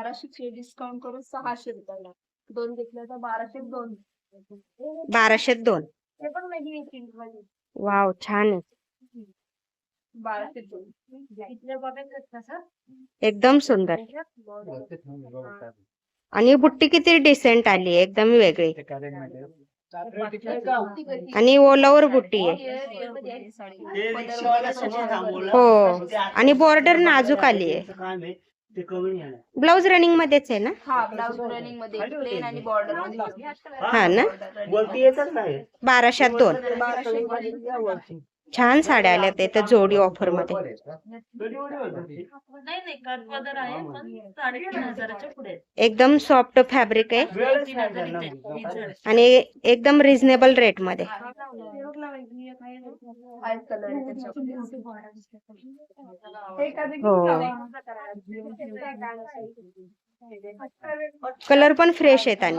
1200 discount करून 600 रुपयाला. 2 घेतल्या तर 1202. 1202. हे पण वेगळी प्रिंट मध्ये. वाव, छान आहे. 1202. इथल्या बघा कसं एकदम सुंदर. आणि बुट्टी किती डिसेंट आली आहे, एकदम वेगळी. आणि ओलावर बुट्टी आहे. हो, आणि बॉर्डर नाजूक आली आहे. ब्लाउज रनिंग मध्येच आहे ना? हा, ब्लाउज रनिंग मध्ये प्लेन आणि बॉर्डर मध्ये. हा ना. 1202. 1200. छान साड्या आल्या ते तर जोडी ऑफर मध्ये. नाही काठपदर आहे पण 3,500च्या पुढे. एकदम सॉफ्ट फॅब्रिक आहे 3,000 इथे. आणि एकदम रिझनेबल रेट मध्ये. कलर पण फ्रेश आहेत आणि